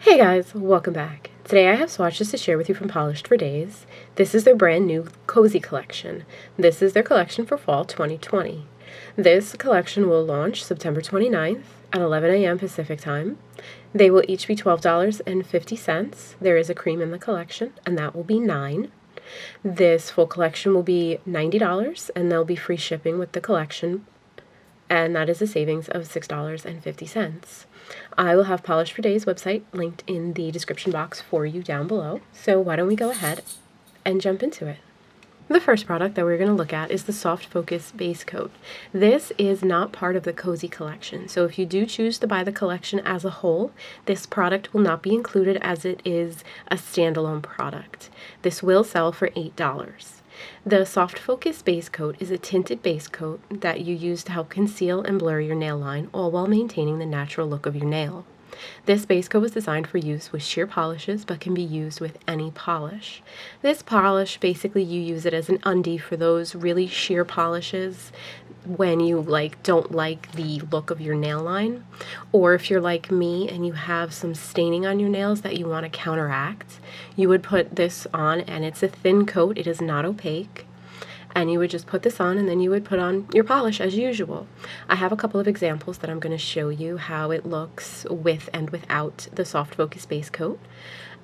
Hey guys, welcome back. Today I have swatches to share with you from Polished for Days. This is their brand new Cozy collection. This is their collection for fall 2020. This collection will launch September 29th at 11 a.m. Pacific time. They will each be $12.50. There is a cream in the collection, and that will be $9. This full collection will be $90, and there'll be free shipping with the collection, and that is a savings of $6.50. I will have Polished for Days website linked in the description box for you down below. So why don't we go ahead and jump into it. The first product that we're going to look at is the Soft Focus Base Coat. This is not part of the Cozy collection, so if you do choose to buy the collection as a whole, this product will not be included as it is a standalone product. This will sell for $8. The Soft Focus Base Coat is a tinted base coat that you use to help conceal and blur your nail line, all while maintaining the natural look of your nail. This base coat was designed for use with sheer polishes, but can be used with any polish. This polish, basically you use it as an undie for those really sheer polishes when you don't like the look of your nail line, or if you're like me and you have some staining on your nails that you want to counteract, you would put this on, and it's a thin coat, it is not opaque. And you would just put this on, and then you would put on your polish as usual. I have a couple of examples that I'm going to show you how it looks with and without the Soft Focus Base Coat.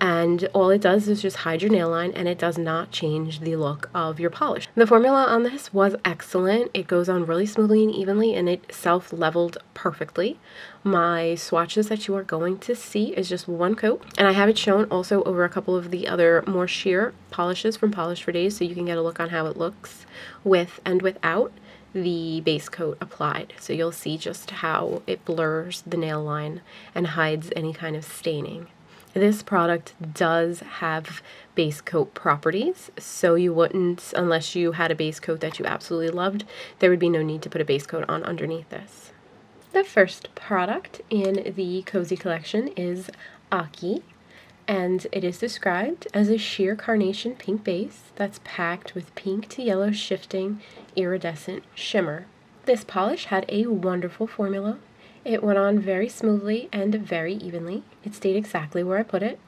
And all it does is just hide your nail line, and it does not change the look of your polish. The formula on this was excellent. It goes on really smoothly and evenly, and it self-leveled perfectly. My swatches that you are going to see is just one coat, and I have it shown also over a couple of the other more sheer polishes from Polished for Days, so you can get a look on how it looks with and without the base coat applied. So you'll see just how it blurs the nail line and hides any kind of staining. This product does have base coat properties, so you wouldn't, unless you had a base coat that you absolutely loved, there would be no need to put a base coat on underneath this. The first product in the Cozy collection is Aki, and it is described as a sheer carnation pink base that's packed with pink to yellow shifting iridescent shimmer. This polish had a wonderful formula. It went on very smoothly and very evenly. It stayed exactly where I put it.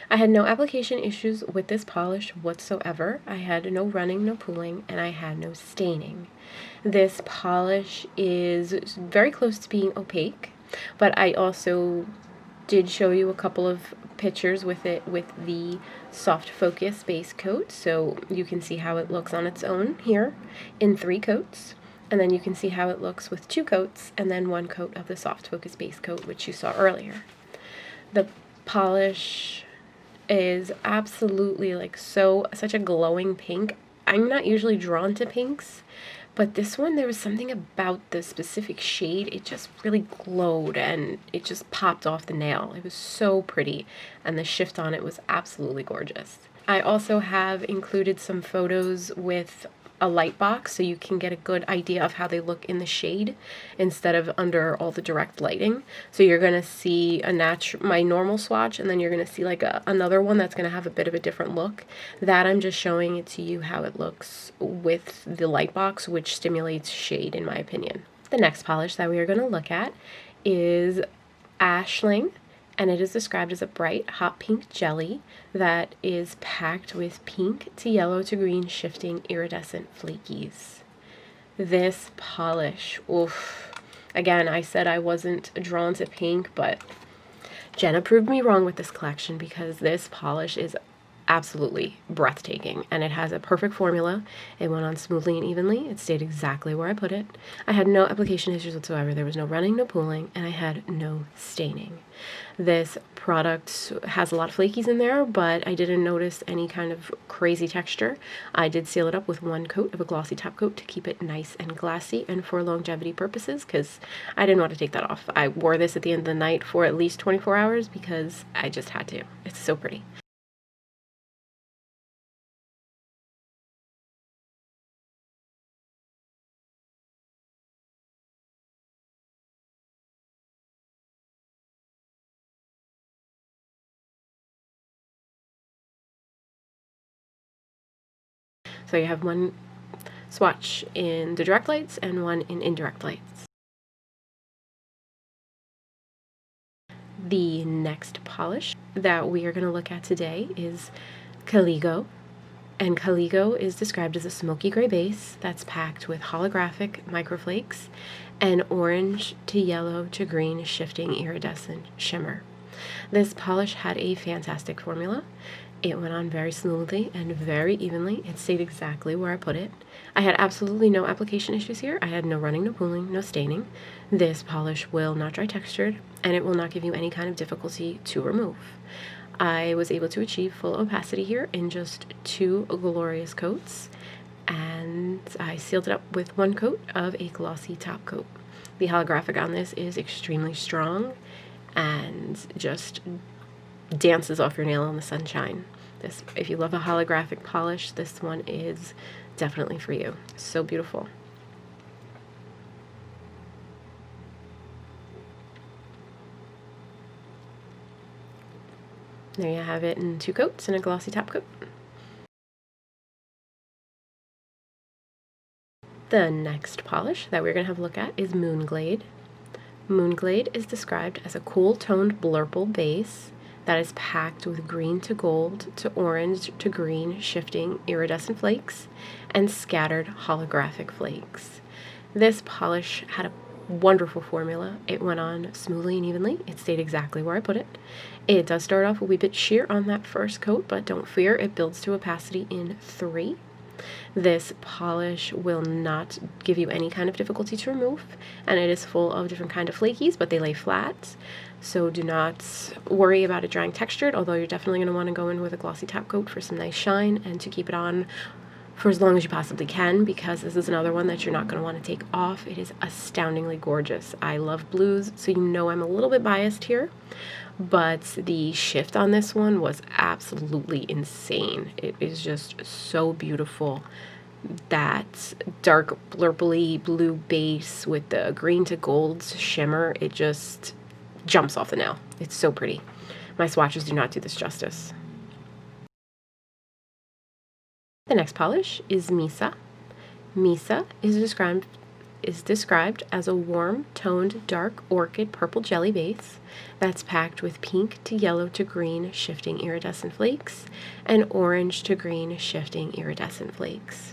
I had no application issues with this polish whatsoever. I had no running, no pooling, and I had no staining. This polish is very close to being opaque, but I also did show you a couple of pictures with it with the Soft Focus Base Coat, so you can see how it looks on its own here in 3 coats. And then you can see how it looks with 2 coats and then 1 coat of the Soft Focus Base Coat, which you saw earlier. The polish is absolutely such a glowing pink. I'm not usually drawn to pinks, but this one, there was something about the specific shade. It just really glowed and it just popped off the nail. It was so pretty, and the shift on it was absolutely gorgeous. I also have included some photos with a light box so you can get a good idea of how they look in the shade instead of under all the direct lighting. So you're going to see my normal swatch, and then you're going to see another one that's going to have a bit of a different look. That I'm just showing it to you how it looks with the light box, which stimulates shade in my opinion. The next polish that we are going to look at is Ashling, and it is described as a bright hot pink jelly that is packed with pink to yellow to green shifting iridescent flakies. This polish, oof. Again, I said I wasn't drawn to pink, but Jenna proved me wrong with this collection because this polish is absolutely breathtaking, and it has a perfect formula. It went on smoothly and evenly. It stayed exactly where I put it. I had no application issues whatsoever. There was no running, no pooling, and I had no staining. This product has a lot of flakies in there, but I didn't notice any kind of crazy texture. I did seal it up with 1 coat of a glossy top coat to keep it nice and glassy and for longevity purposes, because I didn't want to take that off. I wore this at the end of the night for at least 24 hours because I just had to. It's so pretty. So you have 1 swatch in the direct lights and 1 in indirect lights. The next polish that we are going to look at today is Caligo. And Calligo is described as a smoky gray base that's packed with holographic microflakes and orange to yellow to green shifting iridescent shimmer. This polish had a fantastic formula. It went on very smoothly and very evenly. It stayed exactly where I put it. I had absolutely no application issues here. I had no running, no pooling, no staining. This polish will not dry textured, and it will not give you any kind of difficulty to remove. I was able to achieve full opacity here in just 2 glorious coats, and I sealed it up with 1 coat of a glossy top coat. The holographic on this is extremely strong and just dances off your nail in the sunshine. This, if you love a holographic polish, this one is definitely for you. So beautiful. There you have it in 2 coats and a glossy top coat. The next polish that we're going to have a look at is Moonglade. Moonglade is described as a cool-toned blurple base that is packed with green to gold to orange to green shifting iridescent flakes and scattered holographic flakes. This polish had a wonderful formula. It went on smoothly and evenly. It stayed exactly where I put it. It does start off a wee bit sheer on that first coat, but don't fear, it builds to opacity in 3. This polish will not give you any kind of difficulty to remove, and it is full of different kind of flakies, but they lay flat, so do not worry about it drying textured, although you're definitely going to want to go in with a glossy top coat for some nice shine and to keep it on for as long as you possibly can, because this is another one that you're not going to want to take off. It is astoundingly gorgeous. I love blues, so you know I'm a little bit biased here, but the shift on this one was absolutely insane. It is just so beautiful. That dark blurply blue base with the green to gold shimmer, it just jumps off the nail. It's so pretty. My swatches do not do this justice. The next polish is Misa. Misa is described as a warm toned dark orchid purple jelly base that's packed with pink to yellow to green shifting iridescent flakes and orange to green shifting iridescent flakes.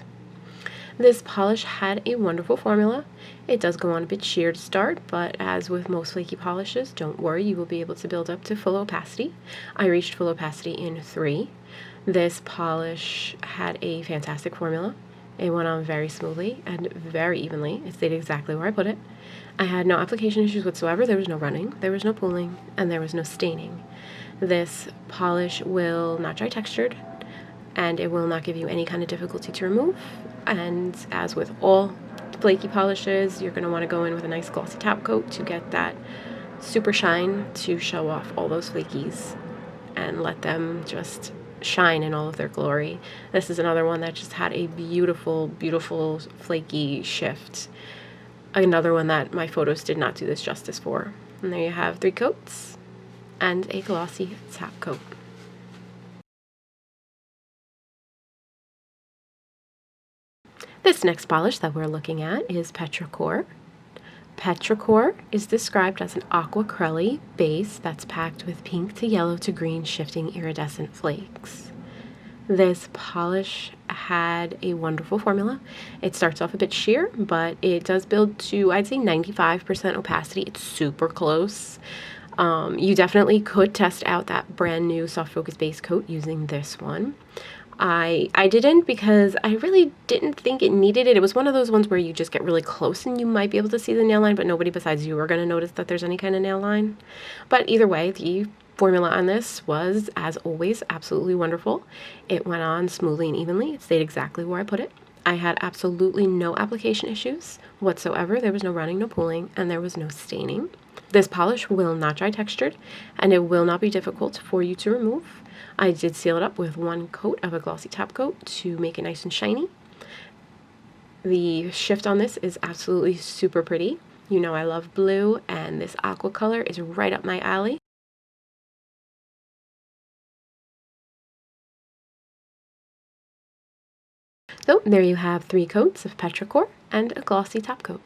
This polish had a wonderful formula. It does go on a bit sheer to start, but as with most flaky polishes, don't worry, you will be able to build up to full opacity. I reached full opacity in 3. This polish had a fantastic formula. It went on very smoothly and very evenly. It stayed exactly where I put it. I had no application issues whatsoever. There was no running, there was no pooling, and there was no staining. This polish will not dry textured, and it will not give you any kind of difficulty to remove. And as with all flaky polishes, you're going to want to go in with a nice glossy top coat to get that super shine to show off all those flakies and let them just shine in all of their glory. This is another one that just had a beautiful, beautiful flaky shift. Another one that my photos did not do this justice for. And there you have 3 coats and a glossy top coat. This next polish that we're looking at is Petrichor. Petrichor is described as an aqua crelly base that's packed with pink to yellow to green shifting iridescent flakes. This polish had a wonderful formula. It starts off a bit sheer, but it does build to, I'd say, 95% opacity. It's super close. You definitely could test out that brand new soft focus base coat using this one. I didn't, because I really didn't think it needed it. It was one of those ones where you just get really close and you might be able to see the nail line, but nobody besides you are going to notice that there's any kind of nail line. But either way, the formula on this was, as always, absolutely wonderful. It went on smoothly and evenly. It stayed exactly where I put it. I had absolutely no application issues whatsoever. There was no running, no pooling, and there was no staining. This polish will not dry textured, and it will not be difficult for you to remove. I did seal it up with 1 coat of a glossy top coat to make it nice and shiny. The shift on this is absolutely super pretty. You know I love blue, and this aqua color is right up my alley. So there you have 3 coats of Petrichor and a glossy top coat.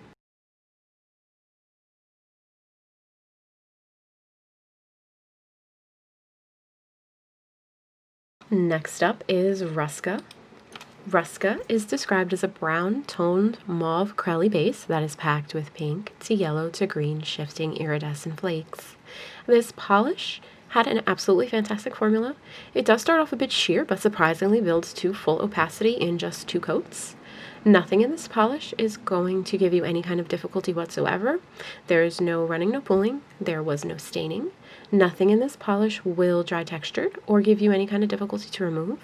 Next up is Ruska. Ruska is described as a brown toned mauve crelly base that is packed with pink to yellow to green shifting iridescent flakes. This polish had an absolutely fantastic formula. It does start off a bit sheer, but surprisingly builds to full opacity in just 2 coats. Nothing in this polish is going to give you any kind of difficulty whatsoever. There is no running, no pulling. There was no staining. Nothing in this polish will dry textured or give you any kind of difficulty to remove.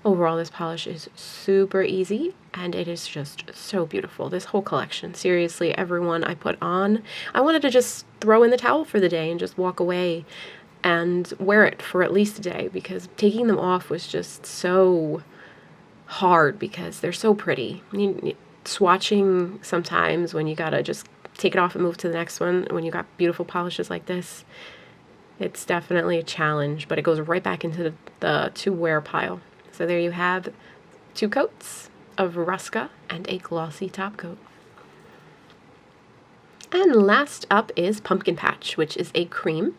Overall, this polish is super easy and it is just so beautiful. This whole collection, seriously, everyone I put on, I wanted to just throw in the towel for the day and just walk away and wear it for at least a day, because taking them off was just so hard because they're so pretty. Swatching sometimes when you gotta just take it off and move to the next one, when you got beautiful polishes like this, it's definitely a challenge, but it goes right back into the to wear pile. So there you have 2 coats of Ruska and a glossy top coat. And last up is Pumpkin Patch, which is a cream,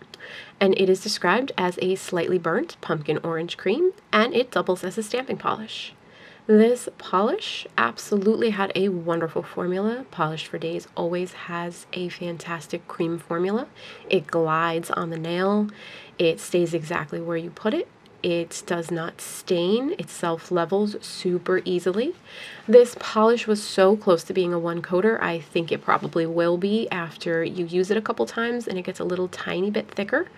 and it is described as a slightly burnt pumpkin orange cream, and it doubles as a stamping polish. This polish absolutely had a wonderful formula. Polished for Days always has a fantastic cream formula. It glides on the nail. It stays exactly where you put it. It does not stain. It self-levels super easily. This polish was so close to being a 1-coater. I think it probably will be after you use it a couple times and it gets a little tiny bit thicker.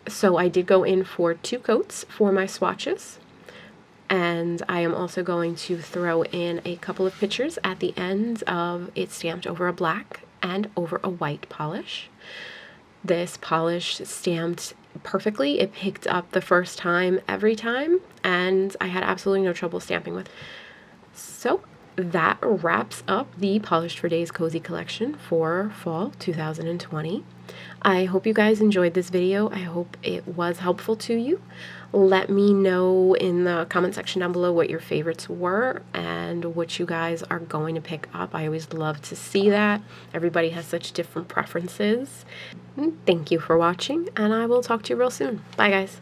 So I did go in for 2 coats for my swatches. And I am also going to throw in a couple of pictures at the end of it stamped over a black and over a white polish. This polish stamped perfectly. It picked up the first time every time, and I had absolutely no trouble stamping with. So that wraps up the Polished for Days Cozy collection for fall 2020. I hope you guys enjoyed this video. I hope it was helpful to you. Let me know in the comment section down below what your favorites were and what you guys are going to pick up. I always love to see that. Everybody has such different preferences. Thank you for watching, and I will talk to you real soon. Bye, guys.